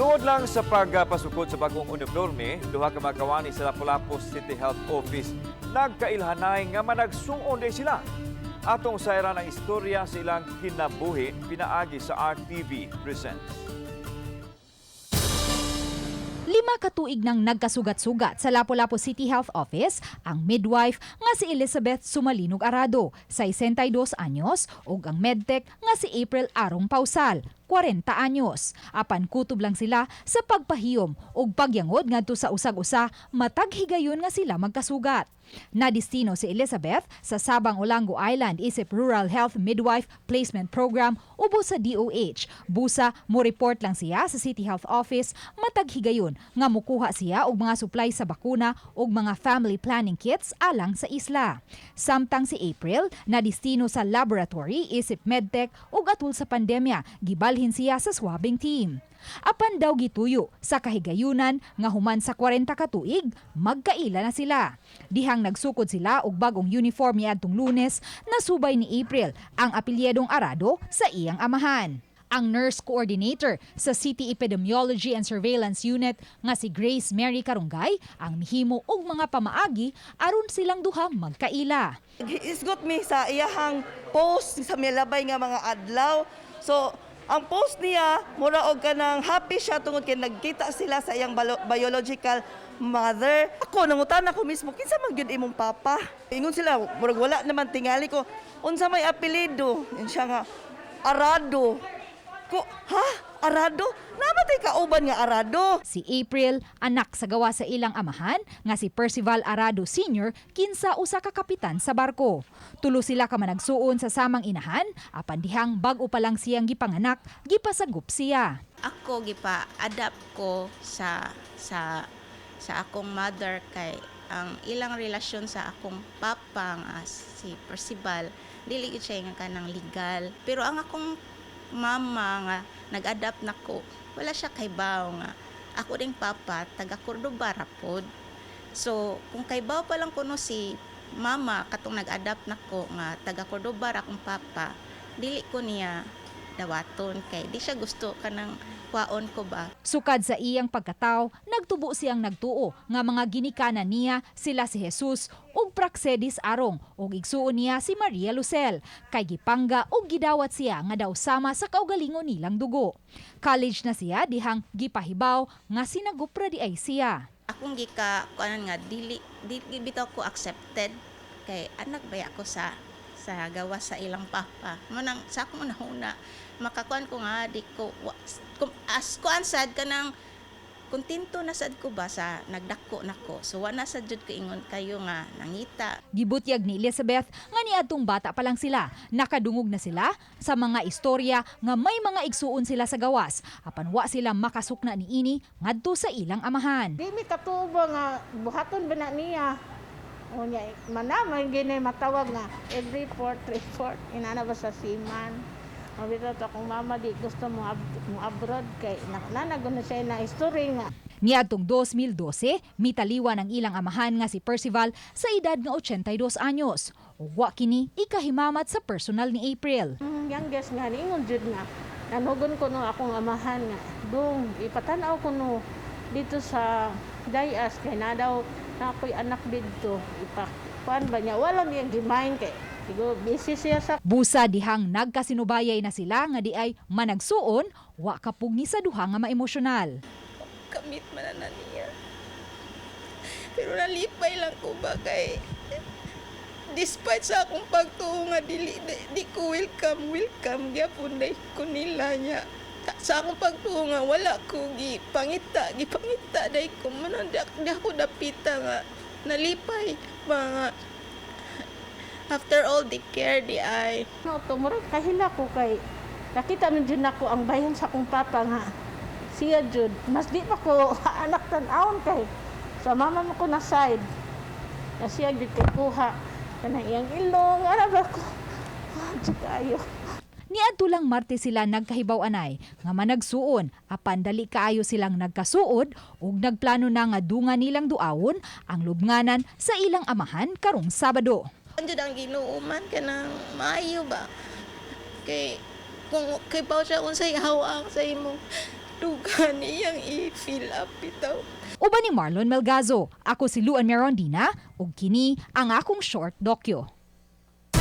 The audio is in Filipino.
Tungod lang sa pagpasukod sa bagong uniforme, duha ka magkawani sa Lapu-Lapu City Health Office nagkailhanay nga managsungod day sila. Atong sayran ang istorya sa ilang kinabuhi pinaagi sa RTV Presents. 5 ka tuig nang nagkasugat-sugat sa Lapu-Lapu City Health Office ang midwife nga si Elizabeth Sumalinog Arado, 62 anyos, ug ang medtech nga si April Arong Pausal, 40 anyos. Apan kutob lang sila sa pagpahiyom ug pagyangod ngadto sa usag-usa matag higayon nga sila magkasugat. Nadistino si Elizabeth sa Sabang Olango Island isip Rural Health Midwife Placement Program ubos sa DOH. Busa mo report lang siya sa City Health Office matag higayon nga mukuha siya og mga supply sa bakuna ug mga family planning kits alang sa isla. Samtang si April nadistino sa laboratory isip medtech ug atul sa pandemya gibalhin siya sa swabbing team. Apan daw gituyo sa kahigayunan nga human sa 40 ka tuig, magkaila na sila. Dihang nagsukod sila og bagong uniform niadtong Lunes, nasubay ni April ang apelyedong Arado sa iyang amahan. Ang nurse coordinator sa City Epidemiology and Surveillance Unit nga si Grace Mary Karungay ang mihimo og mga pamaagi aron silang duha magkaila. Isgot mi sa iyahang post sa milabay nga mga adlaw. So ang post niya, mura og kanang happy siya tungod kay nagkita sila sa iyang biological mother. Ako nangutan ako mismo, kinsa man gyud imong papa? Ingon sila, murag wala naman tingali ko. Unsa may apelyido? Yan siya nga Arado. Ko, ha? Arado? Namatay kauban nga Arado. Si April, anak sa gawa sa ilang amahan, nga si Percival Arado Sr., kinsa usa ka kapitan sa barko. Tulo sila ka managsuon sa samang inahan, apan dihang bag-o pa lang siyang gipanganak, gipasagup siya. Ako gipa-adapt ko sa akong mother kay ang ilang relasyon sa akong papa nga si Percival dili gid siya nga kanang legal, pero ang akong mama nga nag-adapt nako wala siya kaybaw nga ako ding papa taga Cordoba ra pod. So kung kaybaw pa lang kuno si mama katong nag-adapt nako nga taga Cordoba ra akong papa, dili ko niya dawaton kay di siya gusto kanang kwaon ko ba. Sukad sa iyang pagkatao, nagtubo siyang nagtuo nga mga ginikanan niya sila si Jesus ug Praxedis Arong ug igsuon niya si Maria Lucel. Kay gipangga ug gidawat siya nga daw sama sa kaugalingon nilang dugo. College na siya dihang gipahibaw nga sinagupra di ay siya. Akong kuanan nga dili bitaw ko accepted kay anak baya ko sa gawa sa ilang papa. Manang sa akong nahuna makakuan ko nga di ko as kuan sad kanang kontento na sad ko ba sa nagdako nako. So wala sad jud ko ingon kayo nga nangita. Gibutyag ni Elizabeth nga niadtong bata pa lang sila, nakadungog na sila sa mga istorya nga may mga igsuon sila sa gawas apan wa sila makasukna niini ngadto sa ilang amahan. Di mi katubo nga buhaton ba na niya. Unya manamay gini matawag nga every report inana ba sa siman. Mabito to akong mama di gusto mo abroad kay nanagon na siya na history nga. Niadtong 2012, mitaliwan ang ilang amahan nga si Percival sa edad nga 82 anyos. Ug wa kini ikahimamat sa personal ni April. Youngest nga ingon jud nga nanugon ko no akong amahan nga dong ipatanaw ko no dito sa Dayas kay na daw na ako'y anak dito ipakuan ba niya wala niyang gimain kay siguro busy siya sa busa dihang nagkasinubayay na sila nga di ay managsuon wa kapugni sa duha nga maemosyonal. Kamit man na niya. Pero nalipay lang ko ba kay despite sa akong pagtuo nga di ko welcome gyapon dai ko nila niya. Sa akong pagtuo nga wala ko gipangita dai ko man di ako dapita nga nalipay mga after all the care di ay no tumurag kahila ko kay nakita man jud nako ang bayan sa akong papa nga siya jud mas di pa ko anak tan-awon kay sa mama mo ko na side na siya jud kay kuha kanang iyang ilong ara ba ko jud kayo. Niadto lang Martes sila nagkahibaw anay nga managsuon apan dali kaayo silang nagkasuod ug nagplano na nga dungan nilang duawon ang lubnganan sa ilang amahan karong Sabado. Anjud ang ginuuman ka ng maayo ba? Kay kung kay pa siya unsay hawak sa imo dugan iyang i-fill up bitaw. Uban ni Marlon Melgazo, ako si Luan Merondina, ug kini ang akong short dokyo.